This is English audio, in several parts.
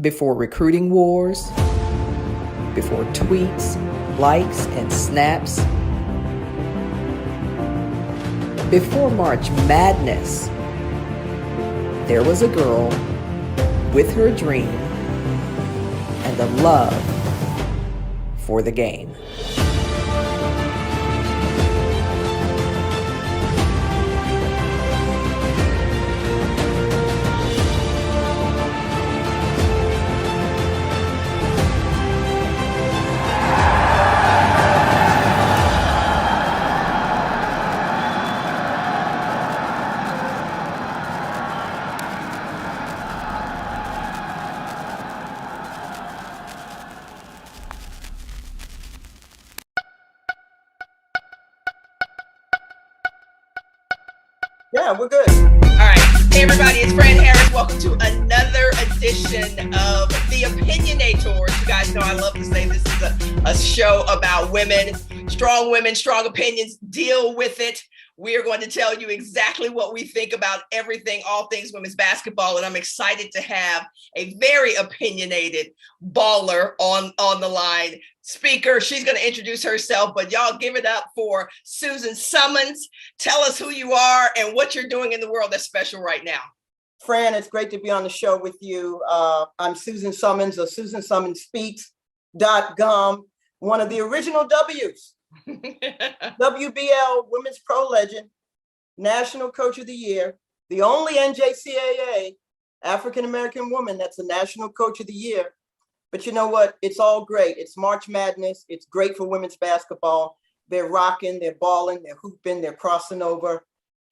Before recruiting wars, before tweets, likes, and snaps, before March Madness, there was a girl with her dream and a love for the game. Yeah, we're good. All right. Hey, everybody. It's Fran Harris. Welcome to another edition of the Opinionators. You guys know I love to say this is a show about women, strong opinions. Deal with it. We are going to tell you exactly what we think about everything, all things women's basketball. And I'm excited to have a very opinionated baller on the line. Speaker, she's going to introduce herself, but y'all give it up for Susan Summons. Tell us who you are and what you're doing in the world that's special right now. Fran, it's great to be on the show with you. I'm Susan Summons of SusanSummonsSpeaks.com, one of the original W's. WBL Women's Pro Legend, National Coach of the Year, the only NJCAA African-American woman that's a National Coach of the Year. But you know what? It's all great. It's March Madness. It's great for women's basketball. They're rocking, they're balling, they're hooping, they're crossing over,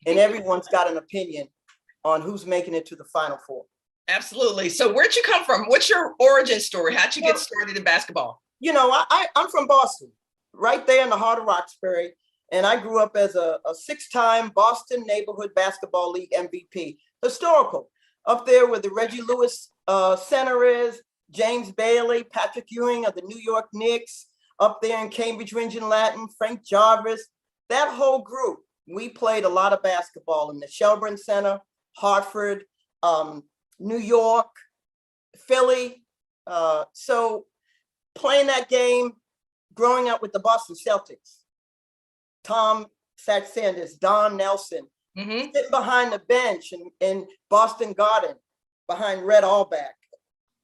and everyone's got an opinion on who's making it to the Final Four. Absolutely. So where'd you come from? What's your origin story? How'd you get started in basketball? You know, I'm from Boston, right there in the heart of Roxbury. And I grew up as a six-time Boston Neighborhood Basketball League MVP. Historical. Up there where the Reggie Lewis Center is, James Bailey, Patrick Ewing of the New York Knicks, up there in Cambridge, Ringen Latin, Frank Jarvis, that whole group. We played a lot of basketball in the Shelburne Center, Hartford, New York, Philly. So playing that game, growing up with the Boston Celtics, Tom Sanders, Don Nelson, sitting behind the bench in Boston Garden behind Red Auerbach.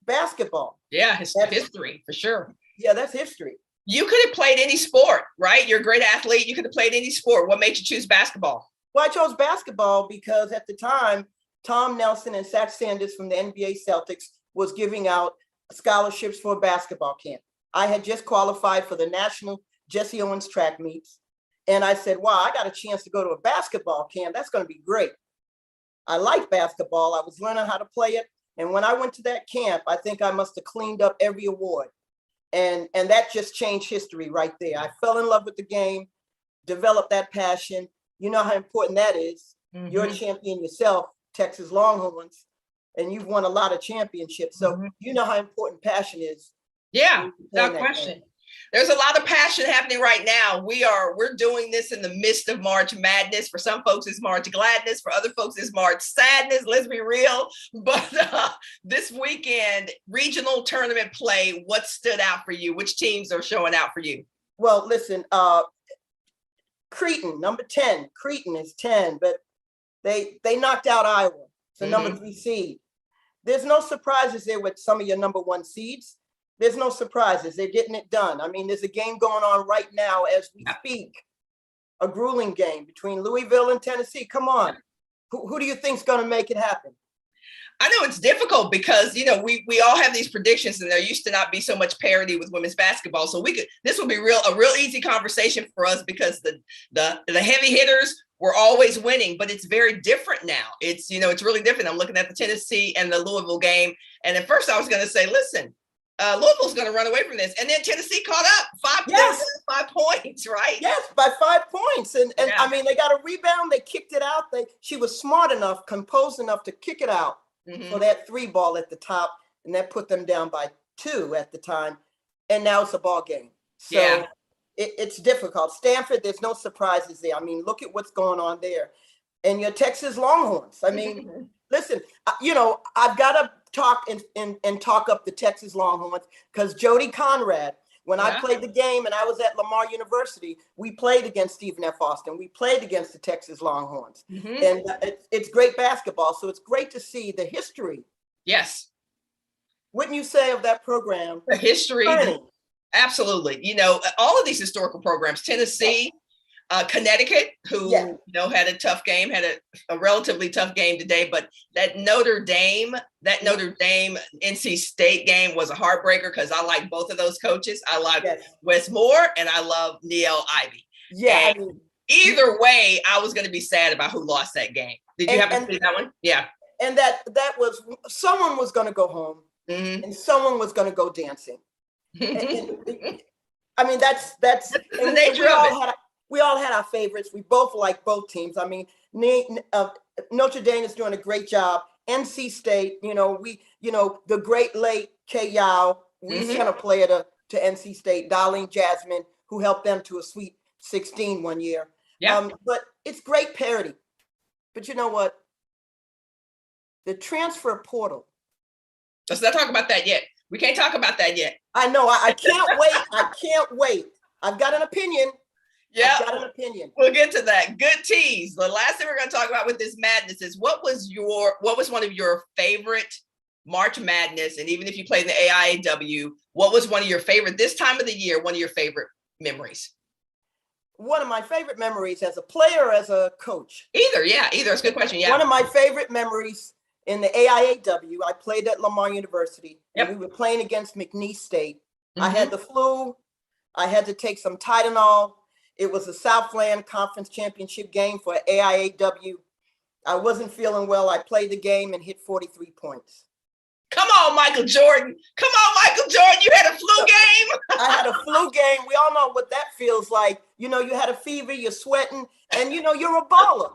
Basketball. Yeah, history for sure. Yeah, that's history. You could have played any sport, right? You're a great athlete. You could have played any sport. What made you choose basketball? Well, I chose basketball because at the time, Tom Nelson and Zach Sanders from the NBA Celtics was giving out scholarships for a basketball camp. I had just qualified for the national Jesse Owens track meets. And I said, wow, I got a chance to go to a basketball camp. That's going to be great. I like basketball. I was learning how to play it. And when I went to that camp, I think I must have cleaned up every award. And that just changed history right there. I fell in love with the game, developed that passion. You know how important that is. You're a champion yourself, Texas Longhorns, and you've won a lot of championships. So you know how important passion is. Yeah, without question. There's a lot of passion happening right now. We're doing this in the midst of March Madness. For some folks, it's March Gladness. For other folks, it's March Sadness. Let's be real. But this weekend, regional tournament play, what stood out for you? Which teams are showing out for you? Well, listen, Creighton, number 10. Creighton is 10, but they knocked out Iowa. It's the number 3 seed. There's no surprises there with some of your number 1 seeds. There's no surprises. They're getting it done. I mean, there's a game going on right now as we speak, a grueling game between Louisville and Tennessee. Come on. Who do you think's going to make it happen? I know it's difficult because, you know, we all have these predictions and there used to not be so much parity with women's basketball. So this would be a real easy conversation for us because the heavy hitters were always winning, but it's very different now. It's really different. I'm looking at the Tennessee and the Louisville game. And at first I was going to say, listen, Louisville's going to run away from this. And then Tennessee caught up 5 points, right? Yes, by 5 points. And I mean, they got a rebound. They kicked it out. She was smart enough, composed enough to kick it out for that 3 ball at the top. And that put them down by 2 at the time. And now it's a ball game. So it's difficult. Stanford, there's no surprises there. I mean, look at what's going on there. And your Texas Longhorns. I mean, listen, I've got to talk and talk up the Texas Longhorns because Jody Conrad, when I played the game and I was at Lamar University, we played against Stephen F. Austin. We played against the Texas Longhorns. And it's great basketball. So it's great to see the history. Yes. Wouldn't you say of that program? The history. Absolutely. You know, all of these historical programs, Tennessee, Connecticut, who you know had a tough game, had a relatively tough game today, but that Notre Dame NC State game was a heartbreaker because I like both of those coaches. I like Wes Moore and I love Niele Ivey. Yeah, I mean, either way, I was going to be sad about who lost that game. Did you happen to see that one? Yeah. And that was someone was going to go home and someone was going to go dancing. I mean, that's the nature of it. We all had our favorites. We both like both teams. I mean, Notre Dame is doing a great job. NC State, the great late Kay Yao, we sent a player to NC State, Darlene Jasmine, who helped them to a Sweet 16 one year. Yeah. But it's great parity. But you know what? The transfer portal. Let's not talk about that yet. We can't talk about that yet. I know. I can't wait. I can't wait. I've got an opinion. Yeah, I've got an opinion. We'll get to that. Good tease. The last thing we're going to talk about with this madness is what was one of your favorite March Madness, and even if you played in the AIAW, what was one of your favorite this time of the year? One of your favorite memories? One of my favorite memories as a player or as a coach? Either. It's a good question. Yeah. One of my favorite memories in the AIAW. I played at Lamar University, and we were playing against McNeese State. I had the flu. I had to take some Tylenol. It was a Southland Conference Championship game for AIAW. I wasn't feeling well. I played the game and hit 43 points. Come on, Michael Jordan. You had a flu game. I had a flu game. We all know what that feels like. You had a fever, you're sweating, and you're a baller.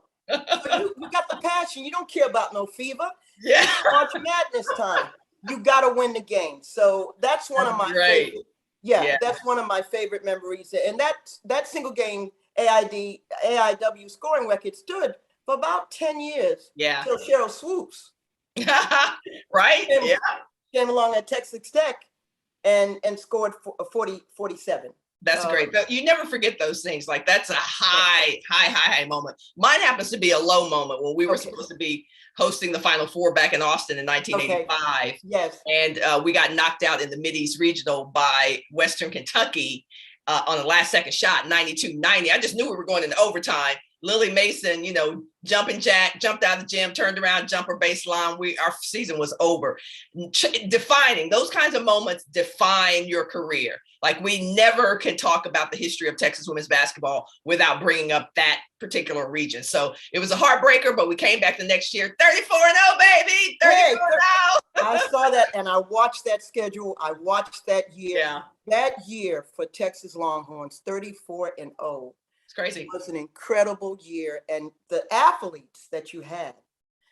So you got the passion. You don't care about no fever. Yeah. It's March Madness time. You got to win the game. So that's one of my favorite. Yeah, that's one of my favorite memories. And that single game AIW scoring record stood for about 10 years. Yeah. Till Cheryl Swoops. Right? Came along at Texas Tech and scored 47. That's great. You never forget those things. Like that's a high moment. Mine happens to be a low moment when we were supposed to be hosting the Final Four back in Austin in 1985. Yes. And we got knocked out in the Mideast Regional by Western Kentucky on the last second shot, 92-90. I just knew we were going into overtime. Lily Mason, jumping jack, jumped out of the gym, turned around, jumper baseline. Our season was over. Defining those kinds of moments define your career. Like we never can talk about the history of Texas women's basketball without bringing up that particular region. So it was a heartbreaker, but we came back the next year, 34-0, baby, 34-0. I saw that and I watched that schedule. I watched that year. Yeah. That year for Texas Longhorns, 34-0. It's crazy. It was an incredible year, and the athletes that you had.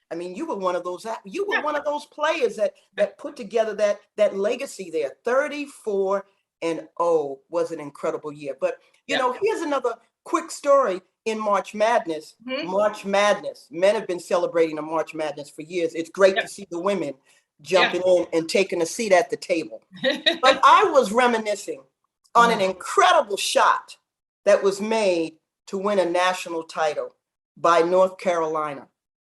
I mean, you were one of those. You were one of those players that put together that legacy there. 34-0 was an incredible year. But here's another quick story in March Madness. March Madness. Men have been celebrating a March Madness for years. It's great to see the women jumping in and taking a seat at the table. But I was reminiscing on an incredible shot that was made to win a national title by North Carolina.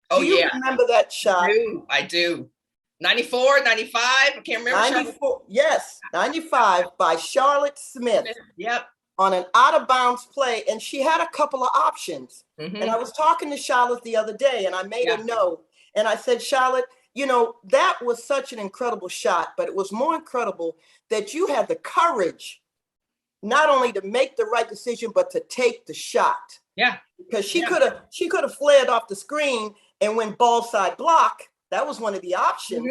Do you remember that shot? I do. 94, 95, I can't remember. 94, yes, 95 by Charlotte Smith. Yep. On an out of bounds play, and she had a couple of options. And I was talking to Charlotte the other day, and I made a note, and I said, Charlotte, that was such an incredible shot, but it was more incredible that you had the courage not only to make the right decision, but to take the shot. Yeah. Because she could have flared off the screen and went ball side block. That was one of the options.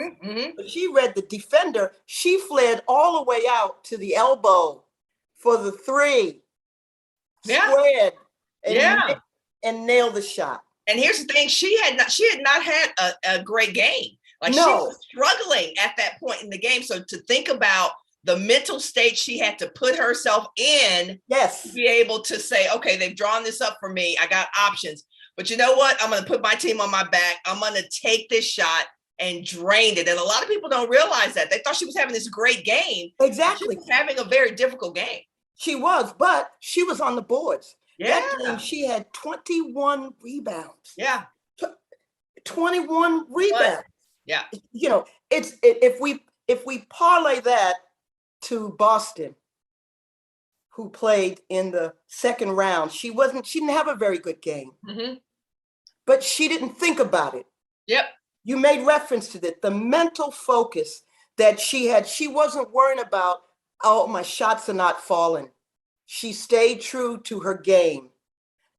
But she read the defender. She flared all the way out to the elbow for the three. Squared. And nailed the shot. And here's the thing, she had not had a great game. Like she was struggling at that point in the game. So to think about the mental state she had to put herself in to be able to say, okay, they've drawn this up for me. I got options. But you know what? I'm going to put my team on my back. I'm going to take this shot and drained it. And a lot of people don't realize that. They thought she was having this great game. Exactly. She was having a very difficult game. She was, but she was on the boards. Yeah. That game, she had 21 rebounds. Yeah. 21 rebounds. Yeah. You know, if we parlay that to Boston, who played in the second round, she didn't have a very good game. Mm-hmm. But she didn't think about it. Yep. You made reference to that. The mental focus that she had, she wasn't worrying about, oh, my shots are not falling. She stayed true to her game.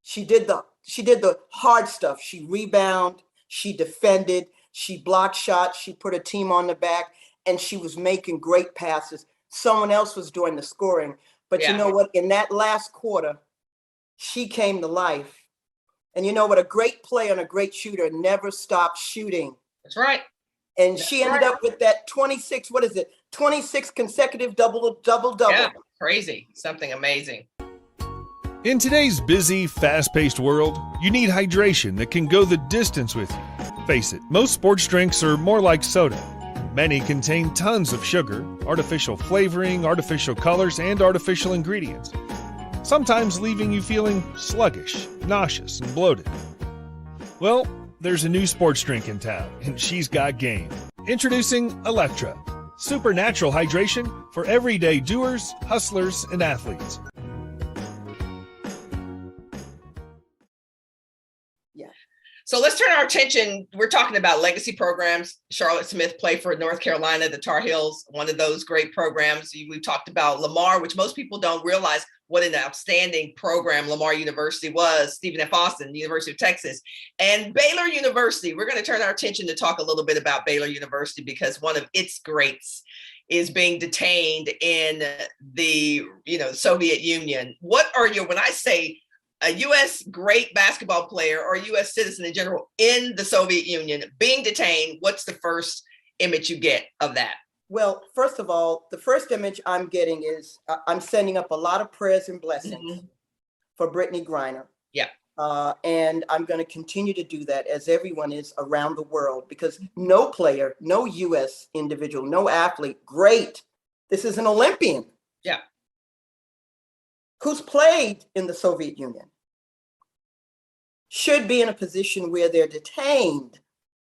She did the hard stuff. She rebounded, she defended, she blocked shots, she put a team on the back, and she was making great passes. Someone else was doing the scoring. But you know what? In that last quarter, she came to life. And you know what? A great player and a great shooter never stopped shooting. That's right. And she ended up with that 26, 26 consecutive double. Yeah, crazy. Something amazing. In today's busy, fast-paced world, you need hydration that can go the distance with you. Face it, most sports drinks are more like soda. Many contain tons of sugar, artificial flavoring, artificial colors, and artificial ingredients, sometimes leaving you feeling sluggish, nauseous, and bloated. Well, there's a new sports drink in town, and she's got game. Introducing Electra, supernatural hydration for everyday doers, hustlers, and athletes. So let's turn our attention. We're talking about legacy programs. Charlotte Smith played for North Carolina, the Tar Heels, one of those great programs. We talked about Lamar, which most people don't realize what an outstanding program Lamar University was. Stephen F. Austin, University of Texas, and Baylor University. We're going to turn our attention to talk a little bit about Baylor University because one of its greats is being detained in the Soviet Union. What are your, when I say a U.S. great basketball player or a U.S. citizen in general in the Soviet Union being detained, what's the first image you get of that? Well, first of all, the first image I'm getting is I'm sending up a lot of prayers and blessings for Brittany Griner. Yeah. And I'm going to continue to do that as everyone is around the world, because no player, no U.S. individual, no athlete, great. This is an Olympian. Yeah. Who's played in the Soviet Union should be in a position where they're detained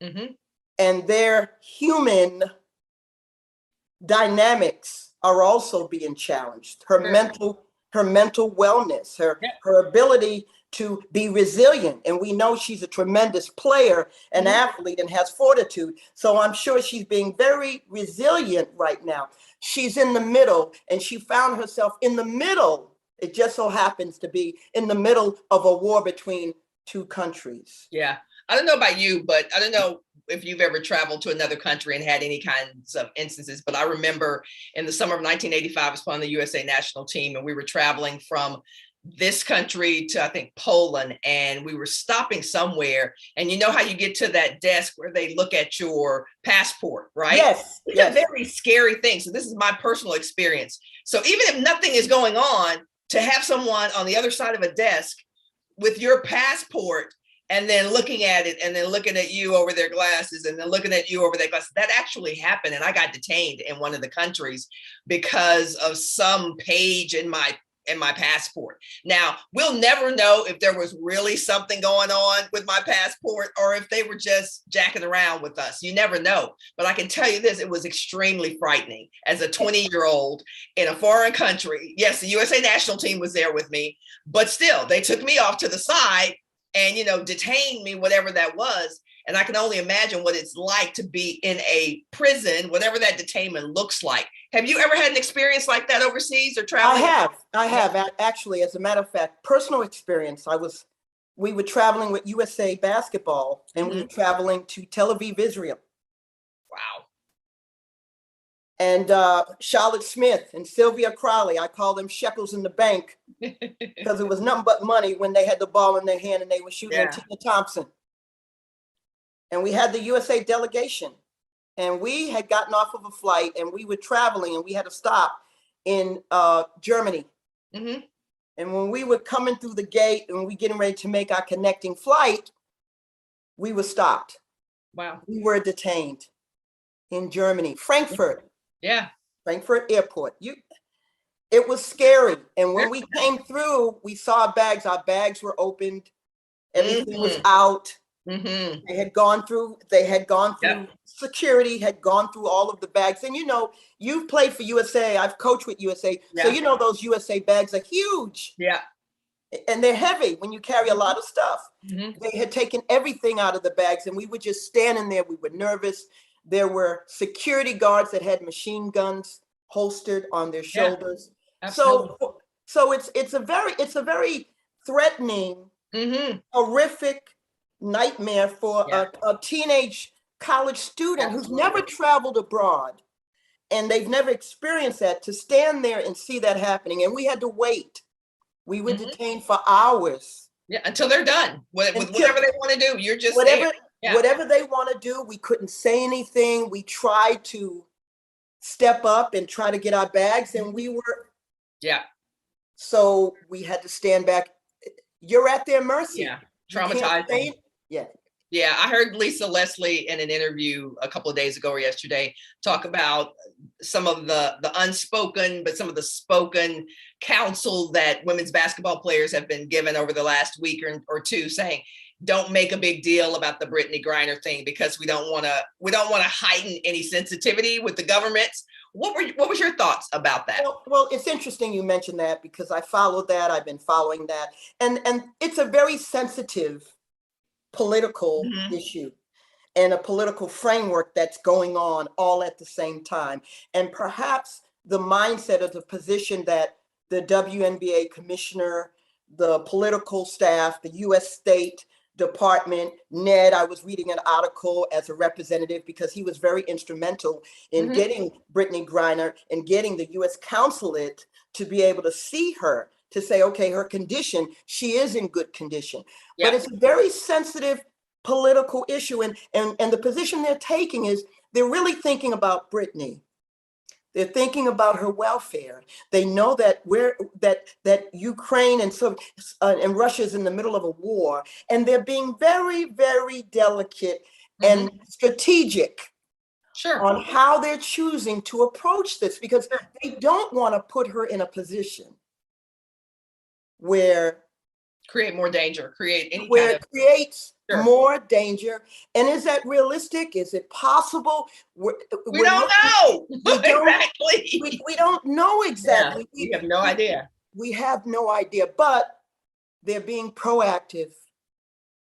and their human dynamics are also being challenged. Her mental wellness, her ability to be resilient. And we know she's a tremendous player and athlete and has fortitude. So I'm sure she's being very resilient right now. She's in the middle, and she found herself in the middle. It just so happens to be in the middle of a war between two countries. Yeah. I don't know about you, but I don't know if you've ever traveled to another country and had any kinds of instances, but I remember in the summer of 1985, I was on the USA national team, and we were traveling from this country to, I think, Poland, and we were stopping somewhere. And you know how you get to that desk where they look at your passport, right? Yes. It's a very scary thing. So this is my personal experience. So even if nothing is going on, to have someone on the other side of a desk with your passport and then looking at it and then looking at you over their glasses and then looking at you over their glasses, that actually happened. And I got detained in one of the countries because of some page in my passport. Now, we'll never know if there was really something going on with my passport or if they were just jacking around with us. You never know. But I can tell you this, it was extremely frightening as a 20-year-old in a foreign country. Yes, the USA national team was there with me, but still, they took me off to the side and, detained me, whatever that was. And I can only imagine what it's like to be in a prison, whatever that detainment looks like. Have you ever had an experience like that overseas or traveling? I have actually, as a matter of fact, personal experience. We were traveling with USA Basketball, and we were traveling to Tel Aviv, Israel. Wow. And Charlotte Smith and Sylvia Crowley, I call them shekels in the bank, because it was nothing but money when they had the ball in their hand and they were shooting at Tina Thompson. And we had the USA delegation, and we had gotten off of a flight, and we were traveling, and we had to stop in Germany. And when we were coming through the gate and we getting ready to make our connecting flight, we were stopped. Wow. We were detained in Germany, Frankfurt. Yeah. Frankfurt Airport. It was scary. And when we came through, we saw our bags. Our bags were opened. Everything was out. Mm-hmm. They had gone through security, had gone through all of the bags. And you've played for USA. I've coached with USA. So those USA bags are huge. Yeah. And they're heavy when you carry a lot of stuff. Mm-hmm. They had taken everything out of the bags, and we were just standing there. We were nervous. There were security guards that had machine guns holstered on their shoulders. Absolutely. So it's a very threatening, horrific nightmare for a teenage college student who's never traveled abroad, and they've never experienced that, to stand there and see that happening. And we had to wait. We were detained for hours. Yeah, until they're done with whatever they want to do. You're just whatever they want to do. We couldn't say anything. We tried to step up and try to get our bags, and we were. Yeah. So we had to stand back. You're at their mercy. Yeah. Traumatizing. Yeah, I heard Lisa Leslie in an interview a couple of days ago or yesterday talk about some of the unspoken, but some of the spoken counsel that women's basketball players have been given over the last week or two, saying, don't make a big deal about the Brittany Griner thing because we don't want to heighten any sensitivity with the governments. What was your thoughts about that? Well, it's interesting you mentioned that, because I followed that. I've been following that, and it's a very sensitive political issue and a political framework that's going on all at the same time. And perhaps the mindset of the position that the WNBA commissioner, the political staff, the U.S. State Department, Ned, I was reading an article as a representative, because he was very instrumental in getting Brittany Griner and getting the U.S. consulate to be able to see her, to say, okay, her condition, she is in good condition. But it's a very sensitive political issue. And the position they're taking is they're really thinking about Brittany. They're thinking about her welfare. They know that that Ukraine and Russia is in the middle of a war, and they're being very, very delicate and strategic on how they're choosing to approach this, because they don't want to put her in a position where creates more danger. More danger. And is that realistic? Is it possible? We don't know. Exactly. We don't know exactly. We have no idea. We have no idea, but they're being proactive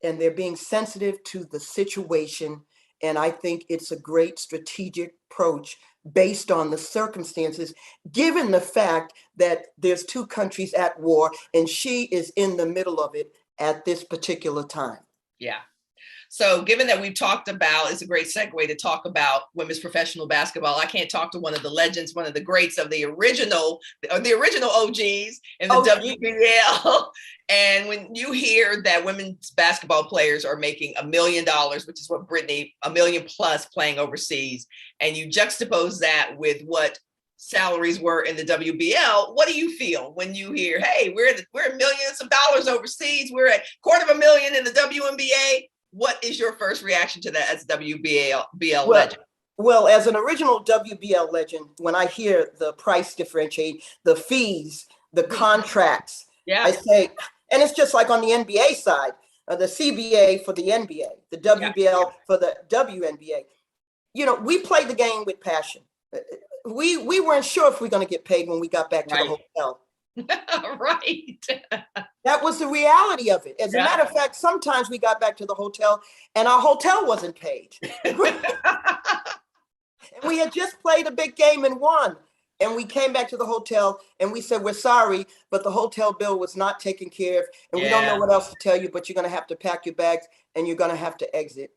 and they're being sensitive to the situation. And I think it's a great strategic approach based on the circumstances, given the fact that there's two countries at war and she is in the middle of it at this particular time. Yeah. So given that we've talked about, it's a great segue to talk about women's professional basketball. I can't talk to one of the legends, one of the greats of the original OGs in the WBL. And when you hear that women's basketball players are making $1 million, which is what Brittany, $1 million plus playing overseas, and you juxtapose that with what salaries were in the WBL, what do you feel when you hear, hey, we're millions of dollars overseas, we're at $250,000 in the WNBA? What is your first reaction to that as a WBL legend? Well, as an original WBL legend, when I hear the price differentiate, the fees, the contracts, I say, and it's just like on the NBA side, the CBA for the NBA, the WBL for the WNBA. We play the game with passion. We weren't sure if we were going to get paid when we got back to the hotel. Right. That was the reality of it. As a matter of fact, sometimes we got back to the hotel and our hotel wasn't paid. And we had just played a big game and won. And we came back to the hotel and we said, we're sorry, but the hotel bill was not taken care of. And we don't know what else to tell you, but you're going to have to pack your bags and you're going to have to exit.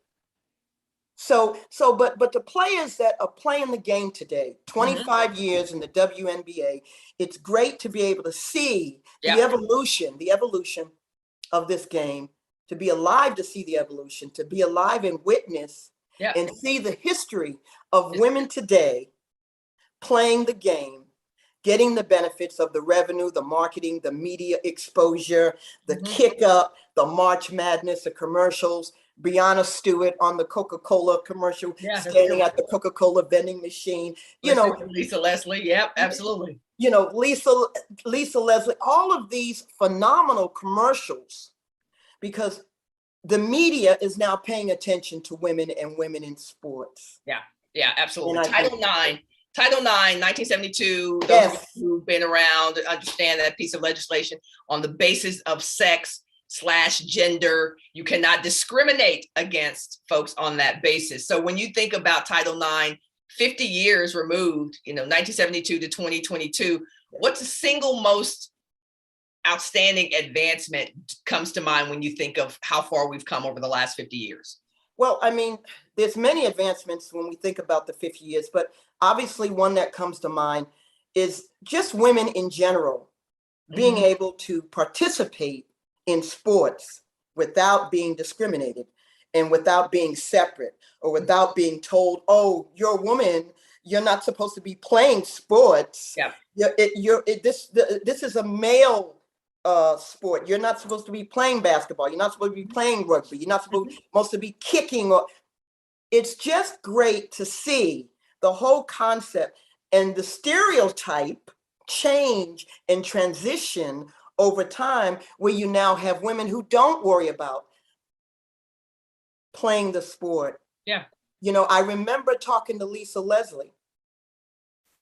But the players that are playing the game today, 25 years in the WNBA, it's great to be able to see the evolution of this game, to be alive to see the evolution, to be alive and witness and see the history of women today playing the game, getting the benefits of the revenue, the marketing, the media exposure, the kick up, the March Madness, the commercials, Breonna Stewart on the Coca-Cola commercial, Yeah, standing at the Coca-Cola vending machine. You know, Lisa Leslie. Yep, absolutely. you know, Lisa Leslie, all of these phenomenal commercials, because the media is now paying attention to women and women in sports. Yeah, absolutely. And Title IX, 1972, those Yes. of you who've been around understand that piece of legislation on the basis of sex/gender. You cannot discriminate against folks on that basis. So when you think about Title IX, 50 years removed, 1972 to 2022, what's the single most outstanding advancement comes to mind when you think of how far we've come over the last 50 years? Well, I mean, there's many advancements when we think about the 50 years, but obviously one that comes to mind is just women in general being able to participate in sports without being discriminated and without being separate or without being told, oh, you're a woman, you're not supposed to be playing sports. Yeah. This is a male sport. You're not supposed to be playing basketball. You're not supposed to be playing rugby. You're not supposed to be kicking. It's just great to see the whole concept and the stereotype change and transition over time, where you now have women who don't worry about playing the sport. Yeah. I remember talking to Lisa Leslie,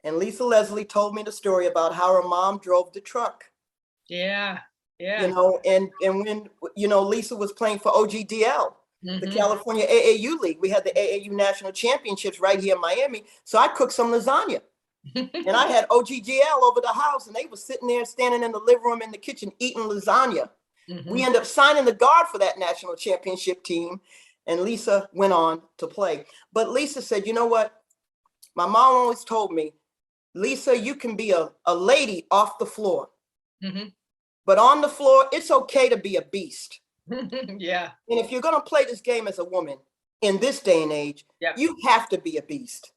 and Lisa Leslie told me the story about how her mom drove the truck. Yeah. And when, Lisa was playing for OGDL, the California AAU League, we had the AAU National Championships right here in Miami. So I cooked some lasagna. And I had OGGL over the house, and they were sitting there, standing in the living room, in the kitchen, eating lasagna. We ended up signing the guard for that national championship team, and Lisa went on to play. But Lisa said, you know what? My mom always told me, Lisa, you can be a lady off the floor, but on the floor, it's okay to be a beast. Yeah. And if you're going to play this game as a woman in this day and age, you have to be a beast.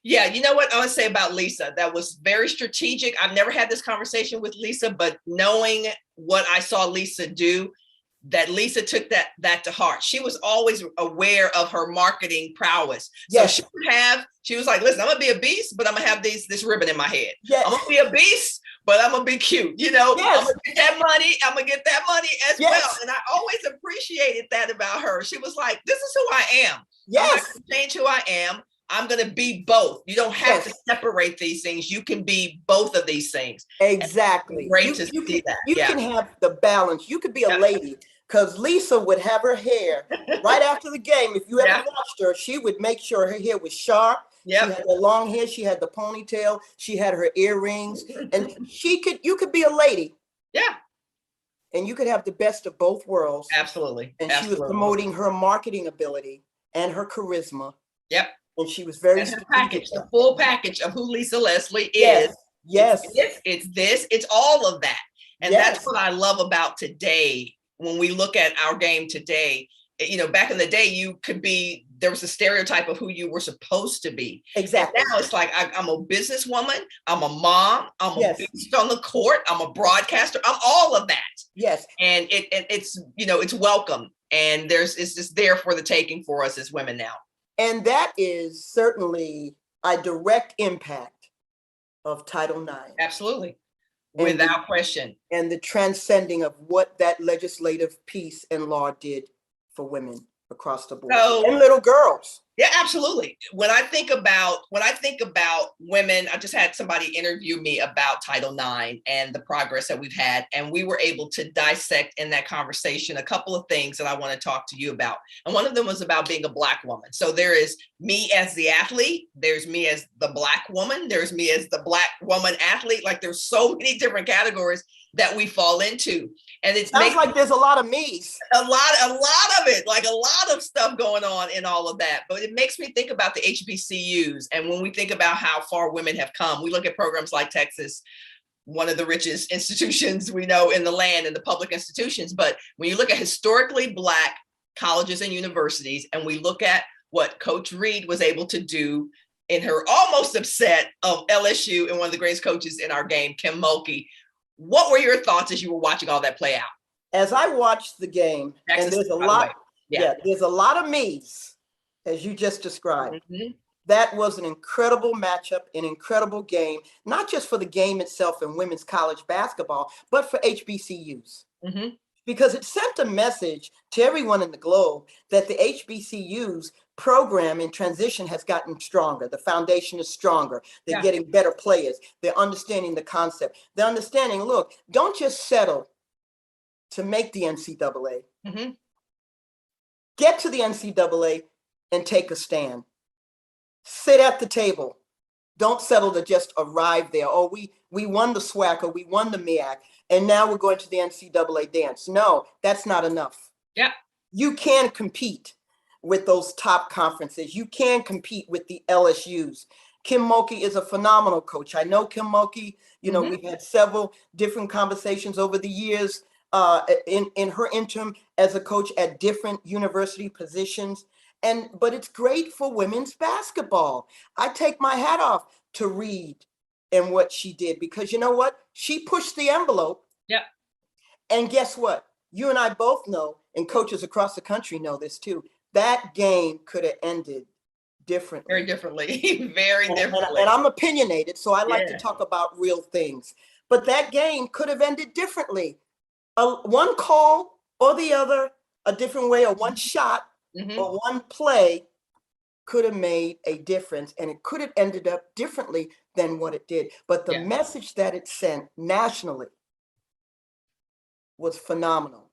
Yeah, you know what I want to say about Lisa? That was very strategic. I've never had this conversation with Lisa, but knowing what I saw Lisa do, that Lisa took that to heart. She was always aware of her marketing prowess. Yes. So she was like, listen, I'm gonna be a beast, but I'm gonna have this ribbon in my head. Yes. I'm gonna be a beast, but I'm gonna be cute. Yes. I'm gonna get that money. I'm gonna get that money as well. And I always appreciated that about her. She was like, this is who I am. Yes. I'm not gonna change who I am. I'm going to be both. You don't have to separate these things. You can be both of these things. Exactly. Great to see that. You can have the balance. You could be a lady, because Lisa would have her hair right after the game. If you ever watched her, she would make sure her hair was sharp. She had the long hair. She had the ponytail. She had her earrings. And you could be a lady. Yeah. And you could have the best of both worlds. Absolutely. And she was promoting her marketing ability and her charisma. Yep. And she was very package, the full package of who Lisa Leslie is. Yes. It's all of that. And that's what I love about today. When we look at our game today, back in the day, there was a stereotype of who you were supposed to be. Exactly. And now it's like, I'm a businesswoman, I'm a mom, I'm a beast on the court, I'm a broadcaster, I'm all of that. Yes. And it's welcome. And it's just there for the taking for us as women now. And that is certainly a direct impact of Title IX. Absolutely. Without question. And the transcending of what that legislative piece and law did for women across the board. And little girls. Yeah, absolutely. When I think about women, I just had somebody interview me about Title IX and the progress that we've had. And we were able to dissect in that conversation a couple of things that I want to talk to you about. And one of them was about being a Black woman. So there is me as the athlete. There's me as the Black woman. There's me as the Black woman athlete. Like, there's so many different categories that we fall into. And it sounds like there's a lot of me's. A lot of it, like a lot of stuff going on in all of that. But it makes me think about the HBCUs. And when we think about how far women have come, we look at programs like Texas, one of the richest institutions we know in the land, and the public institutions. But when you look at historically Black colleges and universities, and we look at what Coach Reed was able to do in her almost upset of LSU and one of the greatest coaches in our game, Kim Mulkey, what were your thoughts as you were watching all that play out? As I watched the game, Texas, and there's a lot. Yeah, there's a lot of me's, as you just described. Mm-hmm. That was an incredible matchup, an incredible game, not just for the game itself in women's college basketball, but for HBCUs. Mm-hmm. Because it sent a message to everyone in the globe that the HBCUs program in transition has gotten stronger. The foundation is stronger. They're getting better players. They're understanding the concept. They're understanding, look, don't just settle to make the NCAA. Mm-hmm. Get to the NCAA and take a stand. Sit at the table. Don't settle to just arrive there. Oh, we won the SWAC or we won the MEAC, and now we're going to the NCAA dance. No, that's not enough. Yeah. You can compete with those top conferences. You can compete with the LSUs. Kim Mulkey is a phenomenal coach. I know Kim Mulkey, we've had several different conversations over the years in her interim as a coach at different university positions. But it's great for women's basketball. I take my hat off to Reed and what she did, because you know what? She pushed the envelope. Yeah. And guess what? You and I both know, and coaches across the country know this too, that game could have ended differently. Very differently. Very differently. And I'm opinionated, so I like to talk about real things. But that game could have ended differently. One call or the other, a different way, or one shot, or one play could have made a difference, and it could have ended up differently than what it did. But the message that it sent nationally was phenomenal.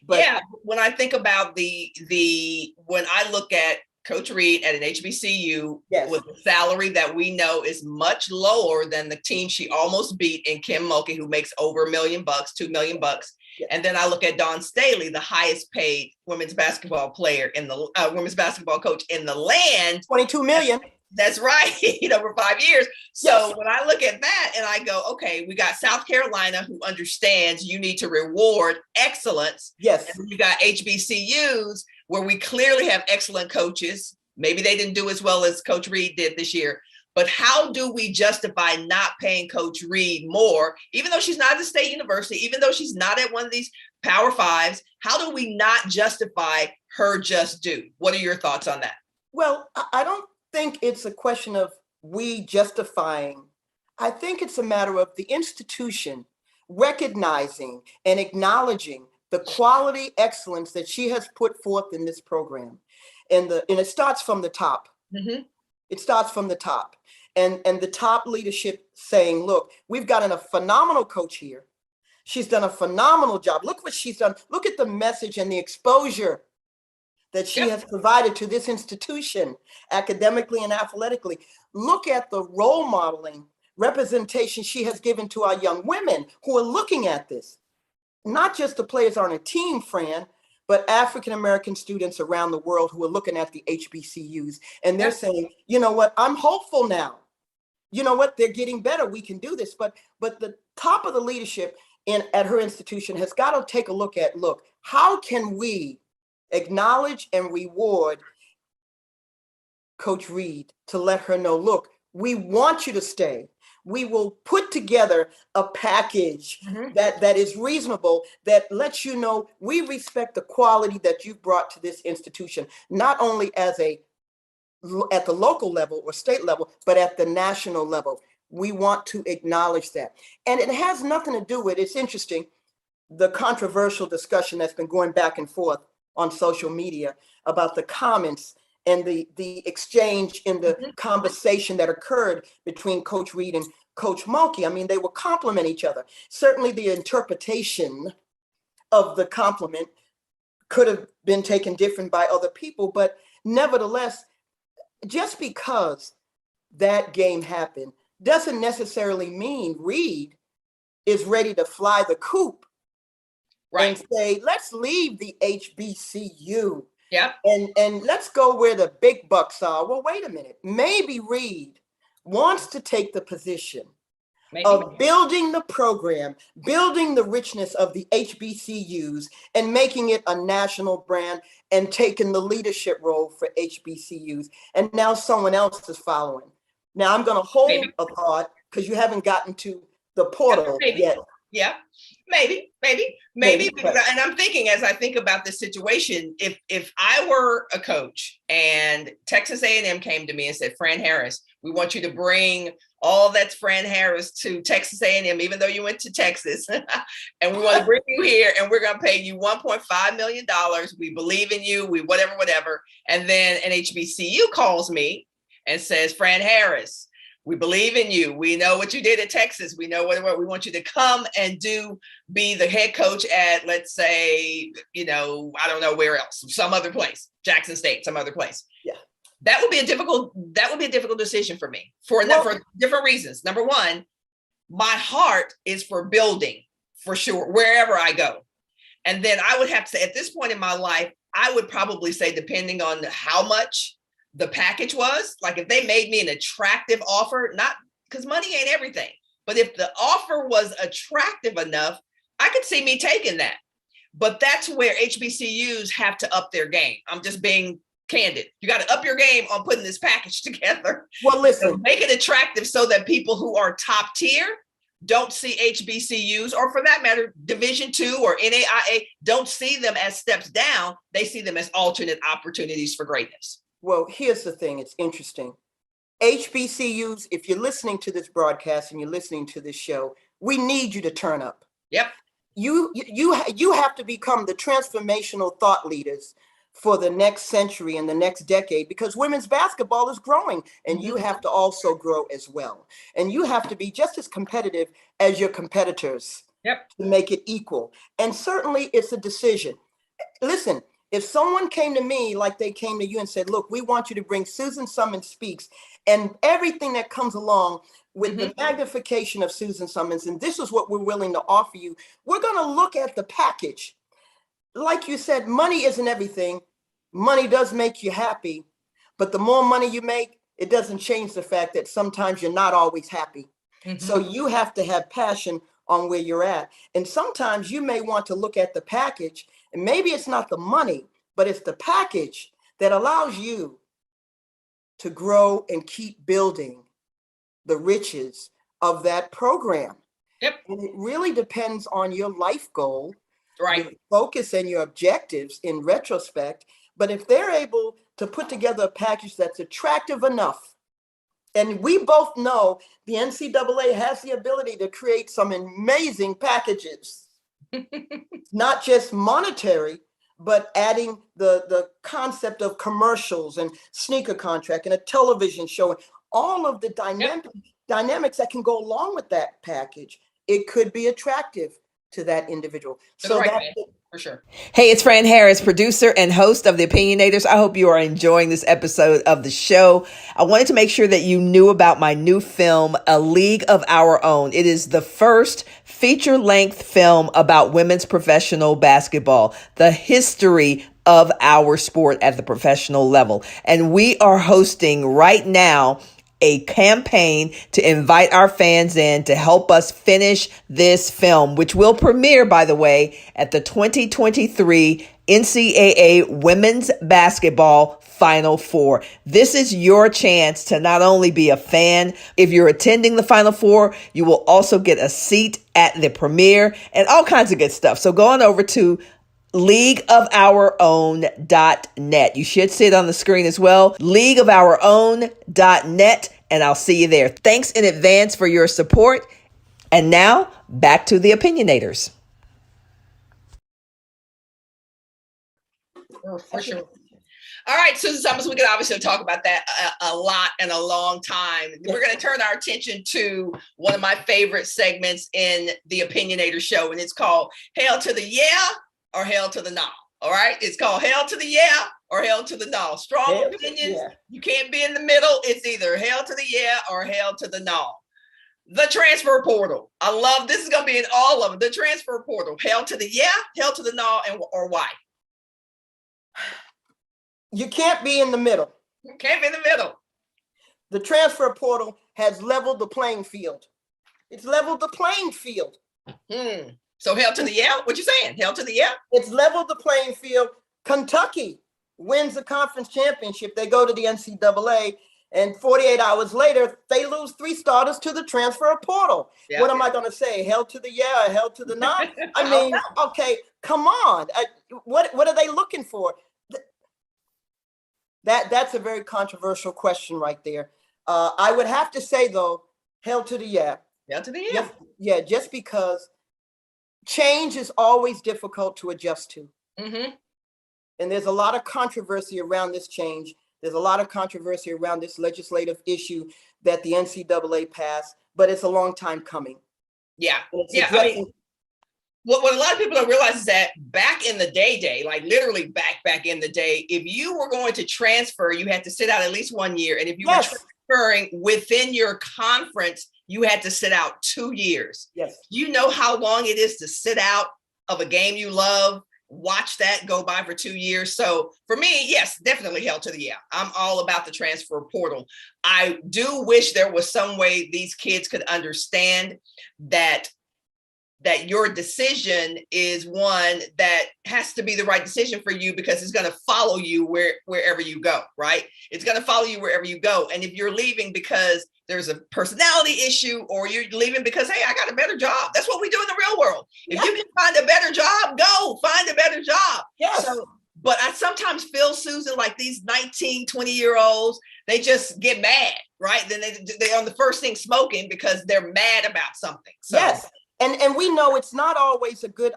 But when I think about when I look at Coach Reed at an HBCU with a salary that we know is much lower than the team she almost beat in Kim Mulkey, who makes over $1 million, $2 million. Yes. And then I look at Dawn Staley, the highest paid women's basketball player in the women's basketball coach in the land. 22 million. That's right. For 5 years. So when I look at that and I go, okay, we got South Carolina, who understands you need to reward excellence. Yes. And we got HBCUs where we clearly have excellent coaches. Maybe they didn't do as well as Coach Reed did this year. But how do we justify not paying Coach Reed more, even though she's not at the state university, even though she's not at one of these Power Fives? How do we not justify her just due? What are your thoughts on that? Well, I don't think it's a question of we justifying. I think it's a matter of the institution recognizing and acknowledging the quality excellence that she has put forth in this program. And it starts from the top. Mm-hmm. It starts from the top. And the top leadership saying, look, we've got a phenomenal coach here. She's done a phenomenal job. Look what she's done. Look at the message and the exposure that she has provided to this institution, academically and athletically. Look at the role modeling representation she has given to our young women who are looking at this. Not just the players on a team, Fran, but African-American students around the world who are looking at the HBCUs. And they're saying, you know what, I'm hopeful now. You know what, they're getting better. We can do this. But the top of the leadership at her institution has got to take a look, how can we acknowledge and reward Coach Reed to let her know, look, we want you to stay. We will put together a package that is reasonable, that lets you know we respect the quality that you've brought to this institution, not only at the local level or state level, but at the national level. We want to acknowledge that. And it has nothing to do with, it's interesting, the controversial discussion that's been going back and forth on social media about the comments and the exchange in the conversation that occurred between Coach Reed and Coach Mulkey. I mean, they will compliment each other. Certainly the interpretation of the compliment could have been taken different by other people, but nevertheless, just because that game happened doesn't necessarily mean Reed is ready to fly the coop and say, let's leave the HBCU. And let's go where the big bucks are. Well, wait a minute. Maybe Reed wants to take the position of building the program, building the richness of the HBCUs and making it a national brand and taking the leadership role for HBCUs. And now someone else is following. Now I'm going to hold a thought because you haven't gotten to the portal yet. Yeah, maybe. But And I'm thinking, as I think about this situation, if I were a coach and Texas A&M came to me and said, Fran Harris, we want you to bring all that's Fran Harris to Texas A&M, even though you went to Texas, and we want to bring you here, and we're going to pay you $1.5 million. We believe in you. We whatever. And then an HBCU calls me and says, Fran Harris, we believe in you. We know what you did at Texas. We know what we want you to come and be the head coach at, let's say, I don't know where else, some other place, Jackson State, some other place. Yeah. That would be a difficult decision for me for different reasons. Number one, my heart is for building, for sure, wherever I go. And then I would have to say, at this point in my life, I would probably say, depending on how much the package was, like if they made me an attractive offer, not because money ain't everything, but if the offer was attractive enough, I could see me taking that. But that's where HBCUs have to up their game. I'm just being candid. You got to up your game on putting this package together. Well, listen, so make it attractive so that people who are top tier don't see HBCUs, or for that matter, Division II or NAIA, don't see them as steps down. They see them as alternate opportunities for greatness. well, here's the thing. It's interesting. HBCUs, if you're listening to this broadcast and you're listening to this show, we need you to turn up. Yep. You have to become the transformational thought leaders for the next century and the next decade, because women's basketball is growing, and you have to also grow as well. And you have to be just as competitive as your competitors. Yep. To make it equal. And certainly it's a decision. Listen, if someone came to me like they came to you and said, look, we want you to bring Susan Summons Speaks and everything that comes along with the magnification of Susan Summons, and this is what we're willing to offer you, we're going to look at the package. Like you said, money isn't everything. Money does make you happy, but the more money you make, it doesn't change the fact that sometimes you're not always happy. So you have to have passion on where you're at. And sometimes you may want to look at the package, and maybe it's not the money, but it's the package that allows you to grow and keep building the riches of that program. Yep. And it really depends on your life goal, Right. your focus and your objectives in retrospect. But if they're able to put together a package that's attractive enough, and we both know the NCAA has the ability to create some amazing packages, not just monetary, but adding the concept of commercials and sneaker contract and a television show, and all of the dynamics that can go along with that package. It could be attractive to that individual. So that's for sure. Hey, it's Fran Harris, producer and host of the Opinionators. I hope you are enjoying this episode of the show. I wanted to make sure that you knew about my new film, A League of Our Own. It is the first feature-length film about women's professional basketball, the history of our sport at the professional level. And we are hosting right now a campaign to invite our fans in to help us finish this film, which will premiere, by the way, at the 2023 NCAA Women's Basketball Final Four. This is your chance to not only be a fan. If you're attending the Final Four, you will also get a seat at the premiere and all kinds of good stuff. So go on over to leagueofourown.net. You should see it on the screen as well. leagueofourown.net, and I'll see you there. Thanks in advance for your support. And now back to the Opinionators. Oh, for sure. All right, Susan Summers, we could obviously talk about that a lot and a long time. We're going to turn our attention to one of my favorite segments in the Opinionator show, and it's called Hail to the Yeah or Hail to the No. All right, it's called Hail to the Yeah or Hail to the No. Strong opinions. You can't be in the middle. It's either Hail to the Yeah or Hail to the No. The transfer portal. I love this. Is going to be in all of them. The transfer portal. Hail to the yeah, hail to the no, or why? You can't be in the middle. You can't be in the middle. The transfer portal has leveled the playing field. It's leveled the playing field. So hail to the yeah? What you saying? Hail to the yeah? It's leveled the playing field. Kentucky wins the conference championship. They go to the NCAA. And 48 hours later, they lose 3 starters to the transfer portal. Yeah. What am I going to say? Hell to the yeah, hell to the nah? I mean, okay, come on. What are they looking for? That's a very controversial question right there. I would have to say, though, hell to the yeah. Hell to the yeah. Just because change is always difficult to adjust to. Mm-hmm. And there's a lot of controversy around this change. There's a lot of controversy around this legislative issue that the NCAA passed, but it's a long time coming. Yeah. I mean, what a lot of people don't realize is that back in the day, like literally back in the day, if you were going to transfer, you had to sit out at least 1 year. And if you were transferring within your conference, you had to sit out 2 years. Yes. You know how long it is to sit out of a game you love, watch that go by for 2 years. So for me, yes, definitely hell to the yeah. I'm all about the transfer portal. I do wish there was some way these kids could understand that your decision is one that has to be the right decision for you, because it's going to follow you wherever you go, right? It's going to follow you wherever you go. And if you're leaving because there's a personality issue, or you're leaving because, hey, I got a better job. That's what we do in the real world. If you can find a better job, go find a better job. Yes. So, but I sometimes feel, Susan, like these 19, 20-year-olds, they just get mad, right? Then they're on the first thing smoking because they're mad about something. So. Yes. And we know it's not always good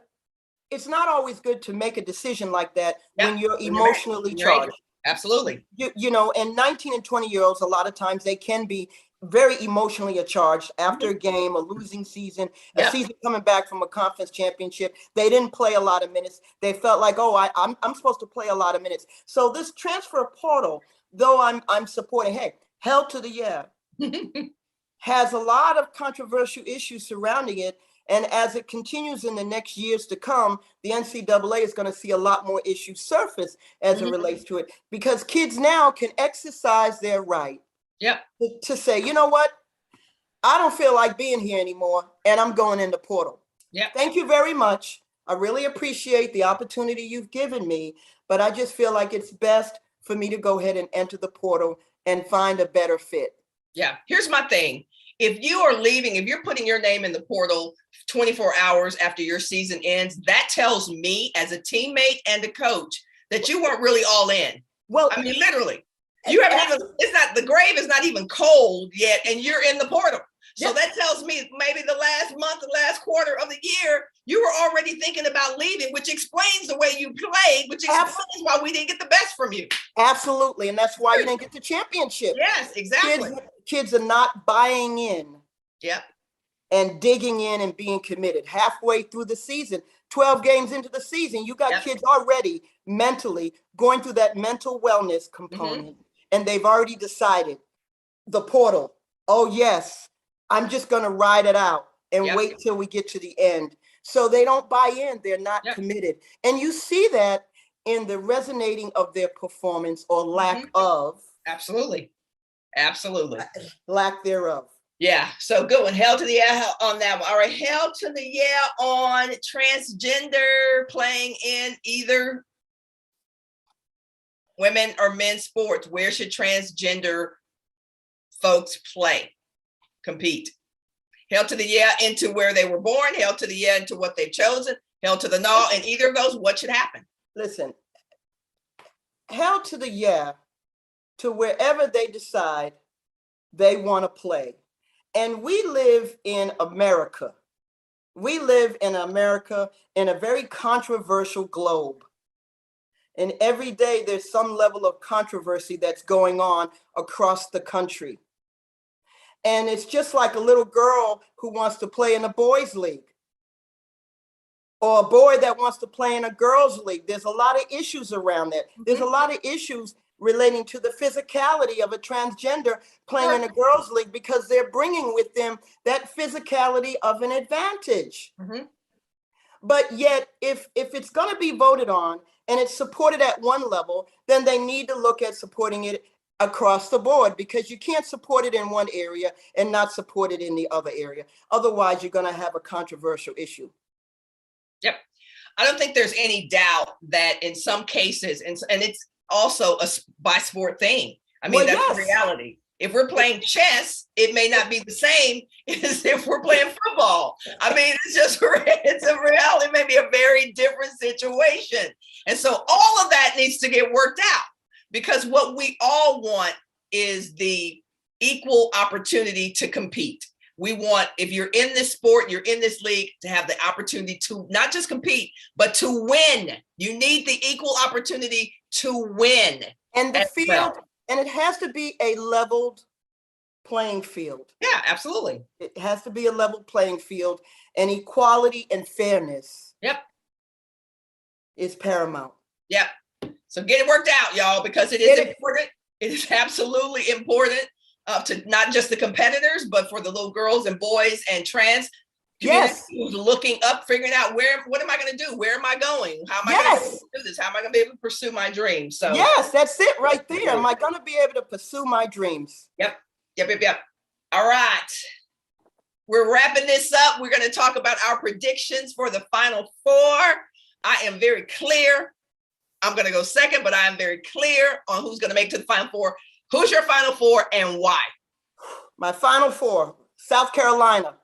to make a decision like that when you're emotionally charged. Absolutely. You know, and 19 and 20-year-olds, a lot of times they can be very emotionally charged after a game, a losing season, a season coming back from a conference championship. They didn't play a lot of minutes. They felt like, I'm supposed to play a lot of minutes. So this transfer portal, though I'm supporting, hey, hell to the yeah, has a lot of controversial issues surrounding it. And as it continues in the next years to come, the NCAA is going to see a lot more issues surface as it relates to it, because kids now can exercise their right to say, you know what, I don't feel like being here anymore, and I'm going in the portal. Thank you very much. I really appreciate the opportunity you've given me, but I just feel like it's best for me to go ahead and enter the portal and find a better fit. Yeah, here's my thing. If you are leaving, if you're putting your name in the portal 24 hours after your season ends, that tells me as a teammate and a coach that you weren't really all in. Well, I mean, literally, you haven't even, the grave is not even cold yet, and you're in the portal. So that tells me maybe the last month, the last quarter of the year, you were already thinking about leaving, which explains the way you played, which explains why we didn't get the best from you. Absolutely. And that's why you didn't get the championship. Yes, exactly. Kids are not buying in. Yep. And digging in and being committed. Halfway through the season, 12 games into the season, you got kids already mentally going through that mental wellness component. And they've already decided the portal. Oh, yes, I'm just going to ride it out and wait till we get to the end. So they don't buy in. They're not committed. And you see that in the resonating of their performance or lack of. Absolutely. Lack thereof. Yeah. So good one. Hell to the yeah on that one. All right. Hell to the yeah on transgender playing in either women or men's sports. Where should transgender folks play, compete? Hell to the yeah into where they were born. Hell to the yeah into what they've chosen. Hell to the no. In either of those, what should happen? Listen, hell to the yeah to wherever they decide they want to play. And we live in America. We live in America in a very controversial globe. And every day there's some level of controversy that's going on across the country. And it's just like a little girl who wants to play in a boys' league, or a boy that wants to play in a girls' league. There's a lot of issues around that. There's a lot of issues relating to the physicality of a transgender playing in a girls' league, because they're bringing with them that physicality of an advantage. But yet, if it's going to be voted on and it's supported at one level, then they need to look at supporting it across the board, because you can't support it in one area and not support it in the other area. Otherwise, you're going to have a controversial issue. Yep. I don't think there's any doubt that in some cases, and it's also a by sport thing, I mean, Well, that's the yes. reality. If we're playing chess, it may not be the same as if we're playing football. I mean, it's a reality, it may be a very different situation. And so all of that needs to get worked out, because what we all want is the equal opportunity to compete. We want, if you're in this sport, you're in this league, to have the opportunity to not just compete, but to win. You need the equal opportunity to win. And the field, and it has to be a leveled playing field. Yeah, absolutely. It has to be a level playing field, and equality and fairness. Yep. Is paramount. Yep. So get it worked out, y'all, because it is important. It is absolutely important to not just the competitors, but for the little girls and boys and trans community who's looking up, figuring out what am I going to do? Where am I going? How am I going to do this? How am I going to be able to pursue my dreams? So yes, that's it right there. Am I going to be able to pursue my dreams? Yep. All right. We're wrapping this up. We're going to talk about our predictions for the Final Four. I am very clear. I'm going to go second, but I am very clear on who's going to make it to the Final Four. Who's your Final Four and why? My Final Four, South Carolina,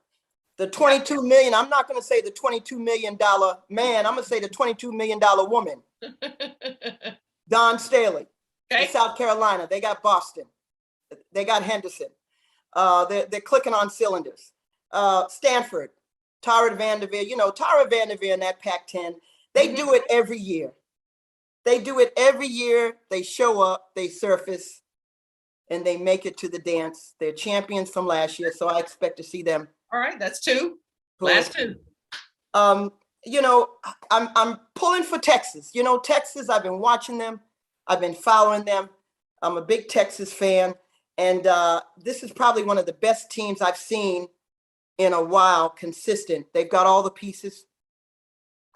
the $22 million. I'm not going to say the $22 million man. I'm going to say the $22 million woman. Don Staley, South Carolina. They got Boston. They got Henderson. They're clicking on cylinders. Stanford, Tara Vanderveer. You know, Tara Vanderveer in that Pac-10. They do it every year. They do it every year. They show up, they surface, and they make it to the dance. They're champions from last year, so I expect to see them. All right, that's two. Last two. You know, I'm pulling for Texas. You know, Texas, I've been watching them. I've been following them. I'm a big Texas fan. And this is probably one of the best teams I've seen in a while, consistent. They've got all the pieces.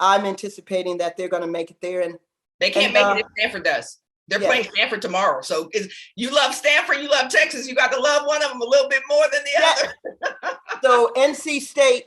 I'm anticipating that they're going to make it there. And they can't make it if Stanford does. They're playing Stanford tomorrow. So you love Stanford, you love Texas. You got to love one of them a little bit more than the other. So NC State,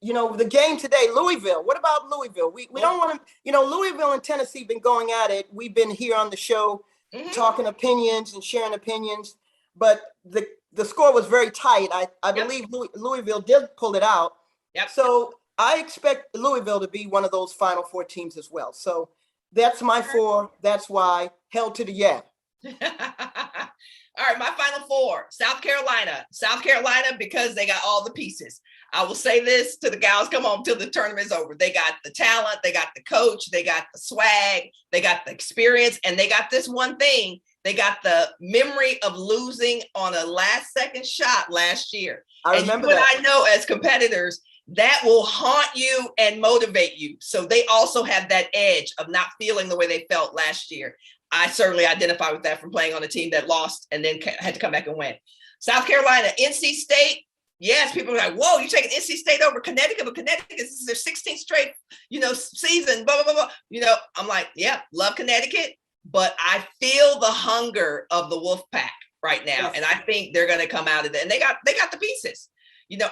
you know, the game today, Louisville. What about Louisville? We don't want to, you know, Louisville and Tennessee been going at it. We've been here on the show talking opinions and sharing opinions. But the score was very tight. I believe Louisville did pull it out. Yep. So I expect Louisville to be one of those Final Four teams as well. So that's my four. That's why. Hell to the yeah. All right, my Final Four. South Carolina. South Carolina, because they got all the pieces. I will say this to the gals, come on till the tournament's over. They got the talent, they got the coach, they got the swag, they got the experience, and they got this one thing. They got the memory of losing on a last-second shot last year. I remember that. I know as competitors, that will haunt you and motivate you. So they also have that edge of not feeling the way they felt last year. I certainly identify with that from playing on a team that lost and then had to come back and win. South Carolina, NC State. Yes, people are like, whoa, you're taking NC State over Connecticut, but Connecticut, this is their 16th straight, season, blah, blah, blah, blah. I'm like, yeah, love Connecticut, but I feel the hunger of the Wolfpack right now. And I think they're going to come out of it. And they got the pieces.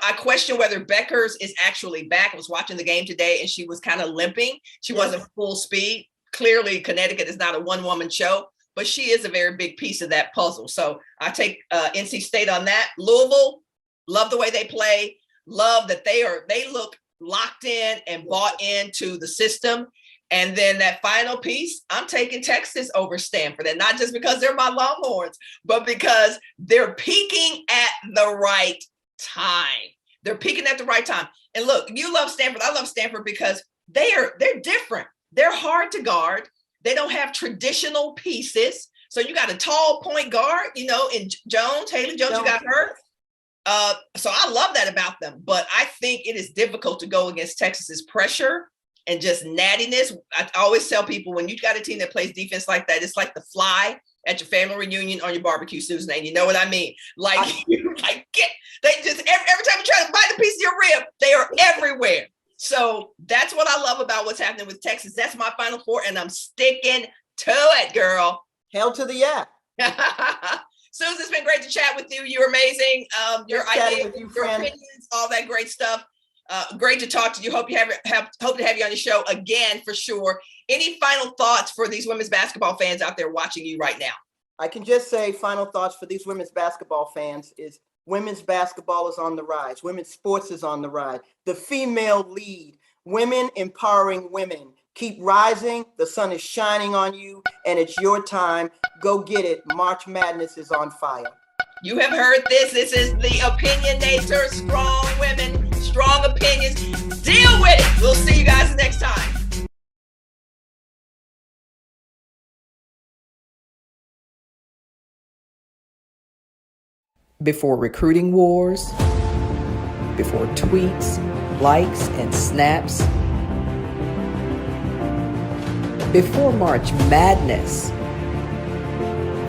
I question whether Beckers is actually back. I was watching the game today and she was kind of limping. She wasn't full speed. Clearly, Connecticut is not a one-woman show, but she is a very big piece of that puzzle. So I take NC State on that. Louisville, love the way they play. Love that they look locked in and bought into the system. And then that final piece, I'm taking Texas over Stanford. And not just because they're my Longhorns, but because they're peaking at the right time. They're peaking at the right time. And look, you love Stanford. I love Stanford because they're different. They're hard to guard. They don't have traditional pieces. So you got a tall point guard, in Haley Jones, you got her. So I love that about them. But I think it is difficult to go against Texas's pressure and just nattiness. I always tell people, when you got a team that plays defense like that, it's like the fly at your family reunion on your barbecue, Susan, and you know what I mean? They just every time you try to bite a piece of your rib, they are everywhere. So that's what I love about what's happening with Texas. That's my Final Four, and I'm sticking to it, girl. Hell to the yeah. Susan, it's been great to chat with you. You're amazing. Your ideas, your opinions, all that great stuff. Great to talk to you. Hope to have you on the show again for sure. Any final thoughts for these women's basketball fans out there watching you right now? I can just say final thoughts for these women's basketball fans is women's basketball is on the rise. Women's sports is on the rise. The female lead, women empowering women. Keep rising. The sun is shining on you and it's your time. Go get it. March Madness is on fire. You have heard this. This is the Opinionator. Strong women, strong opinions. Deal with it. We'll see you guys next time. Before recruiting wars, before tweets, likes, and snaps, before March Madness,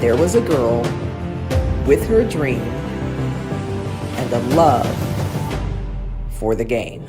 there was a girl with her dream and a love for the game.